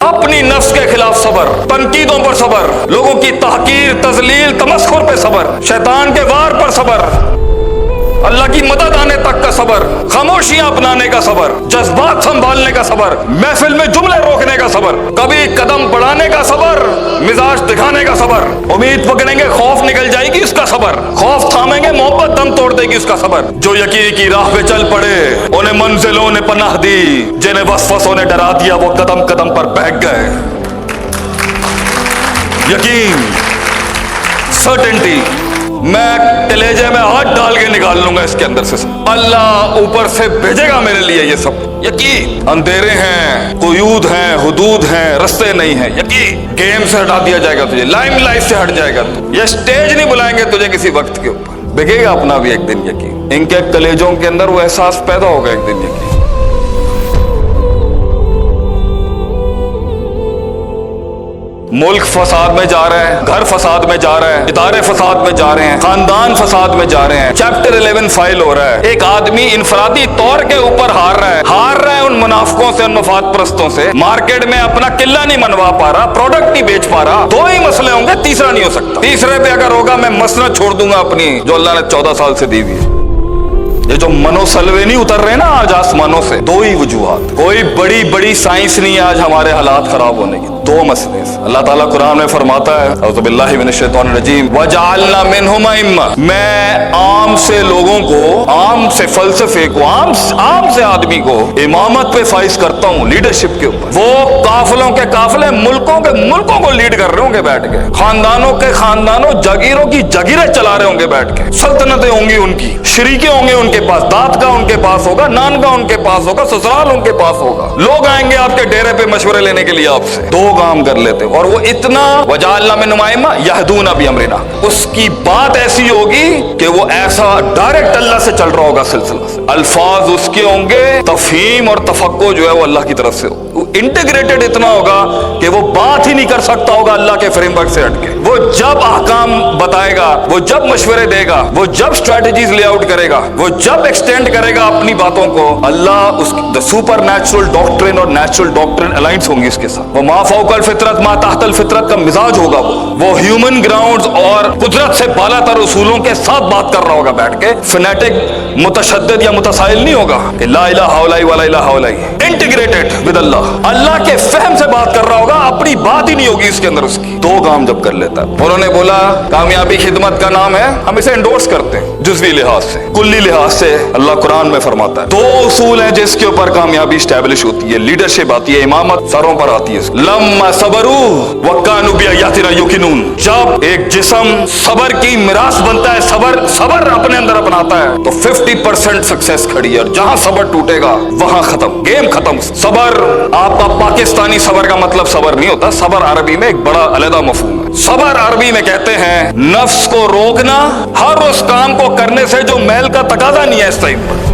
अपनी नफ्स के खिलाफ सबर, तनकीदों पर सबर, लोगों की तहकीर, तजलील, तमस्खुर पे सबर, शैतान के वार पर सबर, अल्लाह की मदद आने तक का सबर, खामोशियां अपनाने का सबर, जज्बात संभालने का सबर, महफिल में जुमले रोकने का सबर, कभी कदम बढ़ाने का सबर, मिजाज दिखाने का सबर, उम्मीद पकड़ेंगे खौफ निकल जाएगी उसका सबर, खौफ थामेंगे मोहब्बत दम तोड़ देगी उसका सबर। जो यकीन की राह पे चल पड़े उन्हें मंजिलों ने पनाह दी, जिन्हें वसवसों ने डरा दिया वो कदम कदम पर बहक गए। यकीन, सर्टेनिटी, मैं कलेजे में हाथ डाल के निकाल लूंगा इसके अंदर से, अल्लाह ऊपर से भेजेगा मेरे लिए ये सब। यकीन, अंधेरे हैं, कुयूद हैं, हुदूद हैं, रस्ते नहीं हैं। यकीन, गेम से हटा दिया जाएगा तुझे, लाइमलाइट से हट जाएगा तू, ये स्टेज नहीं बुलाएंगे तुझे किसी वक्त के ऊपर, बिकेगा अपना भी एक दिन। यकीन, इनके कलेजों के अंदर वो एहसास पैदा होगा एक दिन। यकीन, मुल्क फसाद में जा रहे हैं, घर फसाद में जा रहे हैं, इदारे फसाद में जा रहे हैं, खानदान फसाद में जा रहे हैं, चैप्टर 11 फाइल हो रहा है। एक आदमी इनफरादी तौर के ऊपर हार रहा है उन मुनाफिकों से, उन मफाद परस्तों से, मार्केट में अपना किला नहीं मनवा पा रहा, प्रोडक्ट नहीं बेच पा रहा। दो ही मसले होंगे, तीसरा नहीं हो सकता। तीसरे पे अगर होगा मैं मसनद छोड़ दूंगा अपनी जो अल्लाह ने 14 साल से दी हुई है। ये जो मनोसलवे नहीं उतर रहे ना आज आसमानों से, दो ही वजूहात, कोई बड़ी बड़ी साइंस नहीं है आज हमारे हालात खराब होने की, दो मसले। अल्लाह ताला कुरान में फरमाता है, औज़ु बिल्लाहि मिनश शैतानिर रजीम, वजअलना मिनहुम अइम्मा, मैं आम से लोगों को, आम से फलसफे को, आम से आदमी को इमामत पे फाइज करता हूँ, लीडरशिप के ऊपर। वो काफिलों के काफिले, मुल्कों के मुल्कों को लीड कर रहे होंगे बैठ के, खानदानों के खानदानों, जगीरों की जगीरें चला रहे होंगे बैठ के, सल्तनतें होंगी उनकी, शरीके होंगे उनके पास, दाद का उनके पास होगा, नान का उनके पास होगा, ससुराल उनके पास होगा। लोग आएंगे आपके डेरे पे मशवरे लेने के लिए आपसे, दो काम कर लेते और वो इतना वजालना में नुमाइमा यहदूना भी अमरिना, उसकी बात ऐसी होगी कि वो ऐसा डायरेक्ट अल्लाह से चल रहा होगा सिलसिला से, अल्फाज उसके होंगे, तफहीम और तफक्को जो है वो अल्लाह की तरफ से हो, इंटीग्रेटेड इतना होगा कि वो बात ही नहीं कर सकता होगा अल्लाह के फ्रेमवर्क से हटके। वो जब अहकाम बताएगा, वो जब मशवरे देगा, वो जब स्ट्रेटजीज लेआउट करेगा, वो जब एक्सटेंड करेगा अपनी बातों को, अल्लाह उसकी सुपर नेचुरल डॉक्ट्रिन और नेचुरल डॉक्ट्रिन अलाइंस होंगी उसके साथ। वो मा फौकल फितरत मा तहतल फितरत का मिजाज होगा, वो ह्यूमन ग्राउंड्स और कुदरत से बालातर उसूलों के साथ बात कर रहा होगा बैठ के, फिनेटिक, मुतशद्दिद या मुतसाइल नहीं होगा कि ला इलाहा इल्लल्लाह वला इलाहा इल्लल्लाह, इंटीग्रेटेड विद अल्लाह, अल्लाह के फहम से बात कर रहा होगा, अपनी बात ही नहीं होगी इसके अंदर उसकी। दो काम जब कर लेता है, उन्होंने बोला कामयाबी खिदमत का नाम है, हम इसे एंडोर्स करते हैं जुज़वी लिहाज से, कुल्ली लिहाज से। अल्लाह कुरान में फरमाता है दो उसूल हैं जिसके ऊपर कामयाबी स्टैब्लिश होती है, लीडरशिप आती है, इमामत सरों पर आती है। लम्मा सबरू व कानू बिआयातिना युकिनून, जब एक जिस्म सबर की मिरास बनता है, सबर अपने अंदर अपनाता है तो 50% सक्सेस खड़ी है, और जहां सबर टूटेगा वहां खत्म, गेम खत्म। सबर, आपका पाकिस्तानी सबर का मतलब सबर नहीं होता, सबर अरबी में एक बड़ा अलग मफहूम है। सबर अरबी में कहते हैं नफ्स को रोकना, हर उस काम को करने से जो मैल का तकाजा नहीं है इस टाइम पर,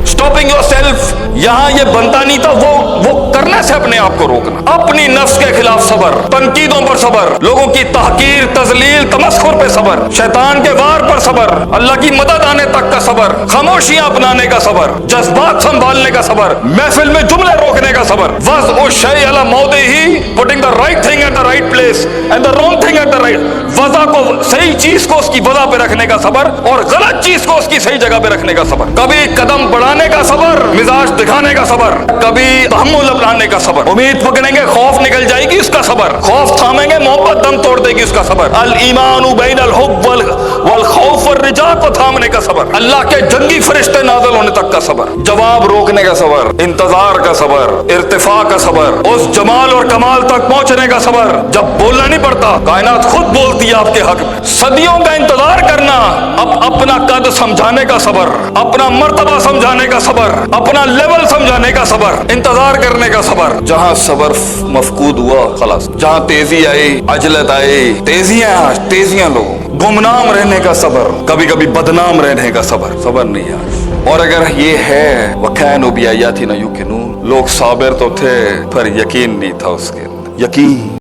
स्टॉपिंग योरसेल्फ, यहां ये बनता नहीं था, वो करने से अपने आप को रोकना, अपनी नफ्स के खिलाफ सबर, तनकीदों पर सबर, लोगों की तहकीर, तजलील, तमस्खुर पे सबर, शैतान के वार पर सबर, अल्लाह की मदद आने तक का सबर, खामोशियां अपनाने का सबर, जज्बात संभालने का सबर, महफिल में जुमले रोकने का सबर, वज़अ शै अला मौदिही, putting the right thing at the right place and the wrong thing at the right, वज़ा को, सही चीज को उसकी वज़ा पे रखने का सबर और गलत चीज को उसकी सही जगह पे रखने का सबर, कभी कदम बढ़ाने का सबर, मिजाज दिखाने का सबर, कभी तहम्मुल अपनाने का सबर, उम्मीद पकड़ेंगे खौफ निकल जाएगी उसका सबर, खौफ थामेंगे मोहब्बत दम तोड़ देगी उसका सबर, अल ईमानु बैनल हुब वल खौफ वर रिजा को थामने का सबर, अल्लाह के जंगी फरिश्ते नाज़िल होने तक का सबर, जवाब रोकने का सबर, इंतजार का सबर, इर्तिफा का सबर, उस जमाल और कमाल तक पहुंचने का सबर जब बोलना नहीं पड़ता, कायनात खुद बोलती है आपके हक में। सदियों का इंतजार करना, अब अपना कद समझाने का सबर, अपना मर्तबा समझाने का सबर, अपना लेवल समझाने का सबर, इंतजार करने का सबर। जहां सबर मफकूद हुआ खलास, जहां तेजी आई, अजलत आई, तेजियां लोग, गुमनाम रहने का सबर, कभी कभी बदनाम रहने का सबर, सबर नहीं है। और अगर ये है वकानु बिआयातिना युकिनून, लोग साबिर तो थे पर यकीन नहीं था उसके, यकीन